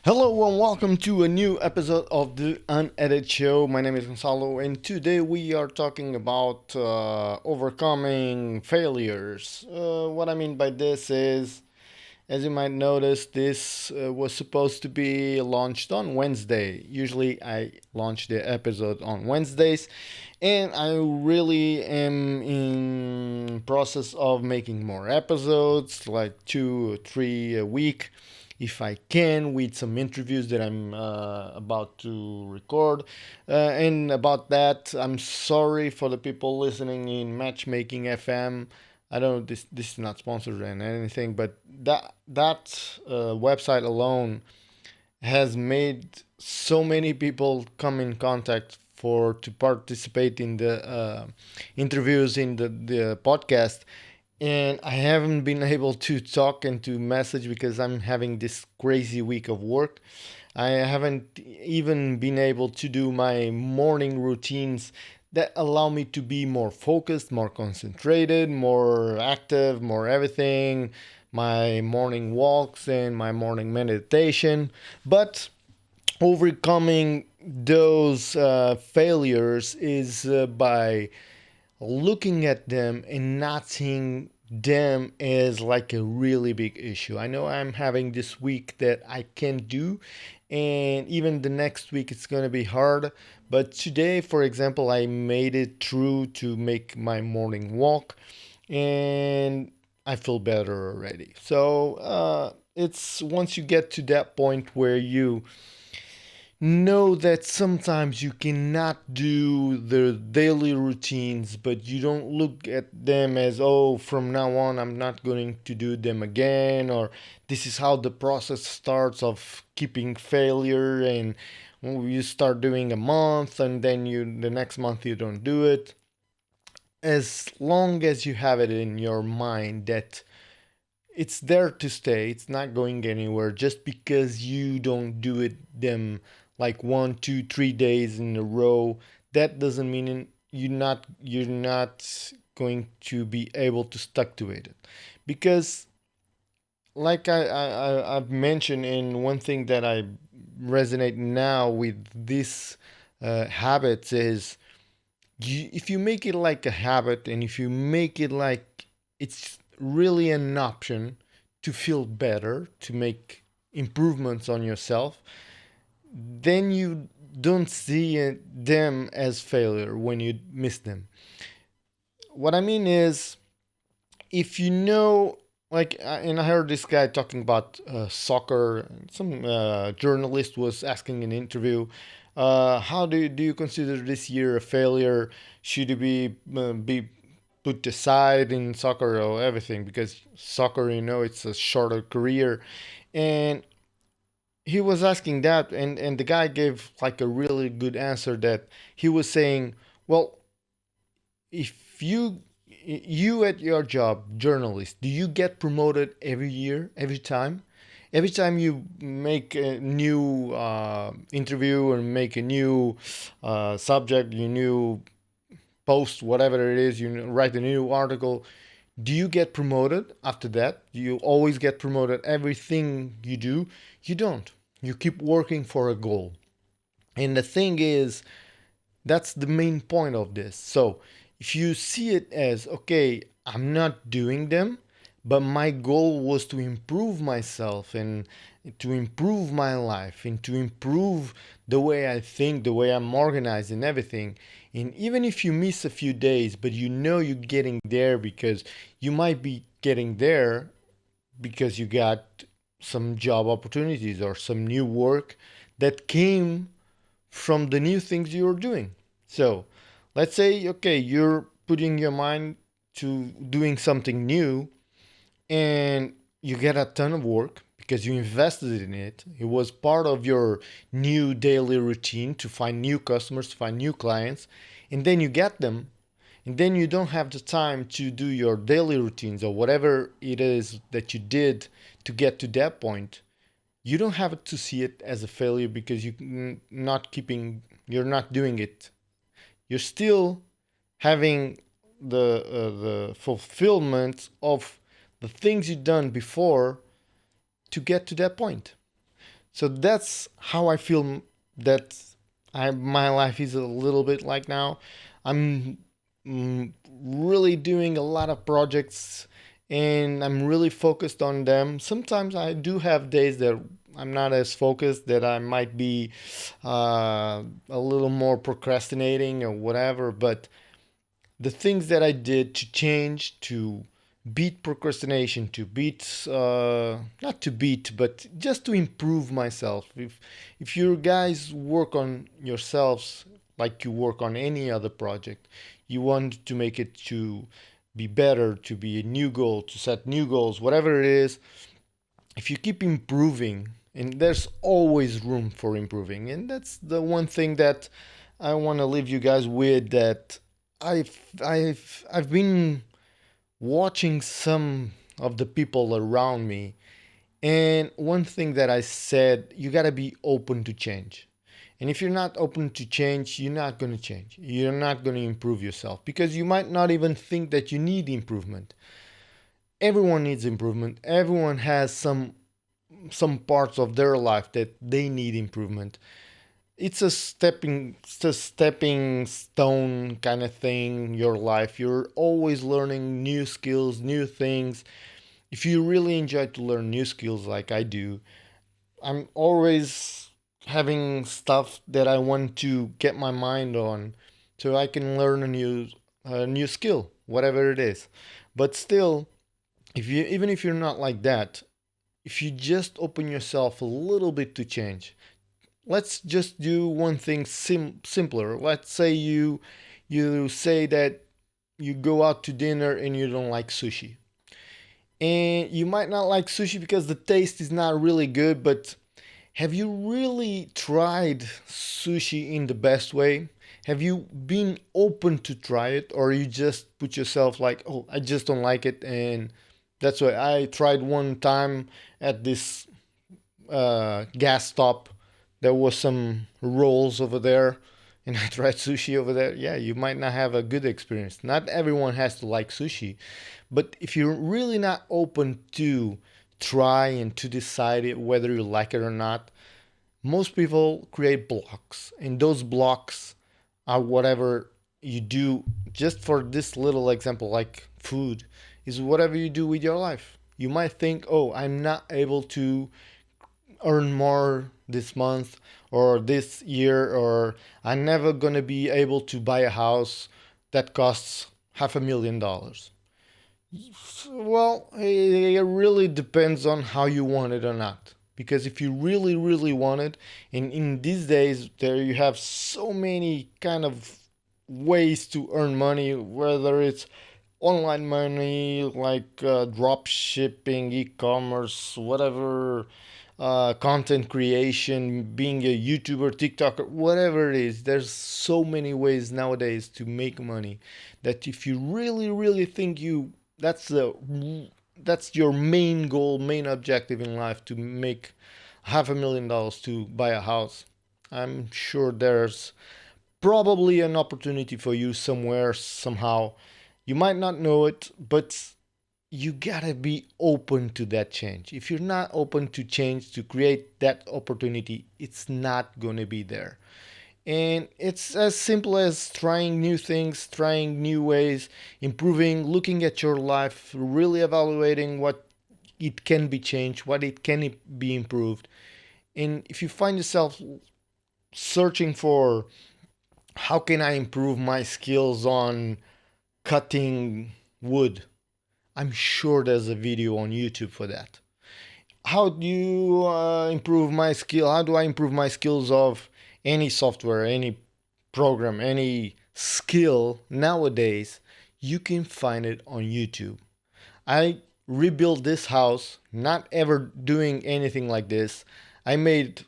Hello and welcome to a new episode of the Unedited Show. My name is Gonzalo, and today we are talking about overcoming failures. What I mean by this is, as you might notice, this was supposed to be launched on Wednesday. Usually, I launch the episode on Wednesdays, and I really am in process of making more episodes, like 2 or 3 a week if I can, with some interviews that I'm about to record. And about that, I'm sorry for the people listening in Matchmaking FM. I don't know, this is not sponsored and anything, but that website alone has made so many people come in contact for to participate in the interviews in the podcast, and I haven't been able to talk and to message because I'm having this crazy week of work. I haven't even been able to do my morning routines that allow me to be more focused, more concentrated, more active, more everything. My morning walks and my morning meditation. But overcoming those failures is by looking at them and not seeing them as like a really big issue. I know I'm having this week that I can't do, and even the next week it's going to be hard. But today, for example, I made it through to make my morning walk, and I feel better already. So it's once you get to that point where you know that sometimes you cannot do the daily routines, but you don't look at them as, oh, from now on, I'm not going to do them again, or this is how the process starts of keeping failure. And you start doing a month and then the next month you don't do it. As long as you have it in your mind that it's there to stay. It's not going anywhere just because you don't do it them like 1, 2, 3 days in a row. That doesn't mean you're not going to be able to stuck to it, because like I've mentioned, in one thing that I resonate now with this habits is if you make it like a habit, and if you make it like it's really an option to feel better, to make improvements on yourself, then you don't see them as failure when you miss them. What I mean is, if you know, like, and I heard this guy talking about soccer. Some journalist was asking in an interview, how do you consider this year a failure? Should it be put aside in soccer or everything? Because soccer, it's a shorter career. And he was asking that, and the guy gave like a really good answer, that he was saying, well, if you at your job, journalist, do you get promoted every year, every time you make a new interview or make a new subject, you new post, whatever it is, you write a new article, do you get promoted after that? Do you always get promoted everything you do? You don't. You keep working for a goal. And the thing is, that's the main point of this. So if you see it as, okay, I'm not doing them, but my goal was to improve myself and to improve my life and to improve the way I think, the way I'm organized and everything. And even if you miss a few days, but you know you're getting there, because you might be getting there because you got some job opportunities or some new work that came from the new things you're doing. So let's say, okay, you're putting your mind to doing something new, and you get a ton of work because you invested in it. It was part of your new daily routine to find new customers, to find new clients, and then you get them. And then you don't have the time to do your daily routines or whatever it is that you did to get to that point. You don't have to see it as a failure because you're not doing it. You're still having the fulfillment of the things you've done before to get to that point. So that's how I feel that my life is a little bit like now. I'm really doing a lot of projects and I'm really focused on them. Sometimes I do have days that I'm not as focused, that I might be a little more procrastinating or whatever, but the things that I did to change, to beat procrastination, to beat not to beat, but just to improve myself. If you guys work on yourselves like you work on any other project, you want to make it to be better, to be a new goal, to set new goals, whatever it is. If you keep improving, and there's always room for improving, and that's the one thing that I want to leave you guys with, that I've been watching some of the people around me, and one thing that I said, you got to be open to change. And if you're not open to change, you're not going to change. You're not going to improve yourself because you might not even think that you need improvement. Everyone needs improvement. Everyone has some parts of their life that they need improvement. It's a stepping stone kind of thing, your life. You're always learning new skills, new things. If you really enjoy to learn new skills like I do, I'm always having stuff that I want to get my mind on so I can learn a new skill, whatever it is. But still, if you even if you're not like that, if you just open yourself a little bit to change, let's just do one thing simpler. Let's say you say that you go out to dinner and you don't like sushi. And you might not like sushi because the taste is not really good, but have you really tried sushi in the best way? Have you been open to try it, or you just put yourself like, "Oh, I just don't like it," and that's why I tried one time at this gas stop. There was some rolls over there, and I tried sushi over there. Yeah, you might not have a good experience. Not everyone has to like sushi, but if you're really not open to try and to decide whether you like it or not, most people create blocks, and those blocks are whatever you do. Just for this little example, like food, is whatever you do with your life. You might think, oh, I'm not able to earn more this month or this year, or I'm never gonna be able to buy a house that costs $500,000. Well, it really depends on how you want it or not. Because if you really, really want it, and in these days there you have so many kind of ways to earn money, whether it's online money like drop shipping, e-commerce, whatever, content creation, being a YouTuber, TikToker, whatever it is. There's so many ways nowadays to make money that if you really, really think that's the that's your main goal, main objective in life, to make $500,000 to buy a house, I'm sure there's probably an opportunity for you somewhere, somehow. You might not know it, but you gotta be open to that change. If you're not open to change, to create that opportunity, it's not gonna be there. And it's as simple as trying new things, trying new ways, improving, looking at your life, really evaluating what it can be changed, what it can be improved. And if you find yourself searching for how can I improve my skills on cutting wood, I'm sure there's a video on YouTube for that. How do you improve my skill? How do I improve my skills of any software, any program, any skill nowadays? You can find it on YouTube. I rebuilt this house, not ever doing anything like this. I made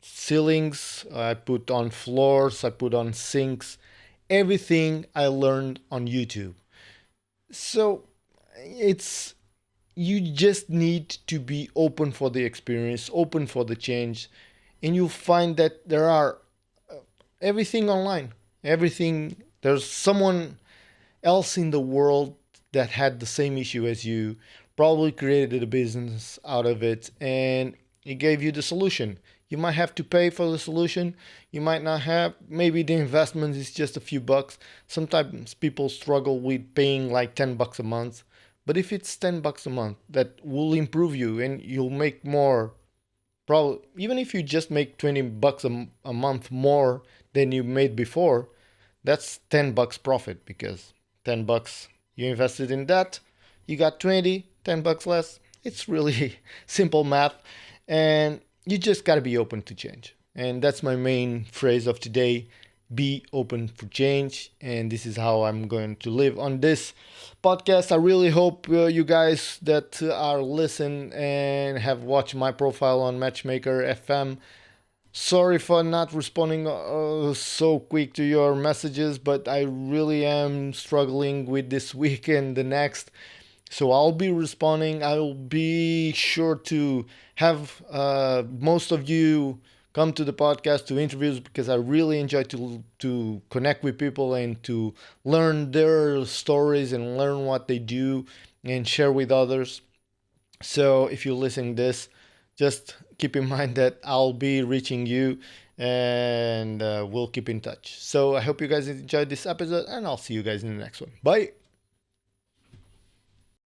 ceilings, I put on floors, I put on sinks, everything I learned on YouTube. So it's you just need to be open for the experience, open for the change, and you'll find that there are everything online. Everything, there's someone else in the world that had the same issue as you, probably created a business out of it, and It gave you the solution. You might have to pay for the solution. You might not have. Maybe the investment is just a few bucks. Sometimes people struggle with paying like $10 a month. But if it's $10 a month, that will improve you and you'll make more. Probably, even if you just make $20 a month more than you made before, that's $10 profit because $10 you invested in that, you got 20, $10 less. It's really simple math, and you just got to be open to change. And that's my main phrase of today: be open for change. And this is how I'm going to live on this podcast. I really hope you guys that are listening and have watched my profile on Matchmaker FM. Sorry for not responding so quick to your messages, but I really am struggling with this week and the next. So I'll be responding. I'll be sure to have most of you come to the podcast to interviews because I really enjoy to connect with people and to learn their stories and learn what they do and share with others. So if you listen this, just keep in mind that I'll be reaching you and we'll keep in touch. So I hope you guys enjoyed this episode and I'll see you guys in the next one. Bye.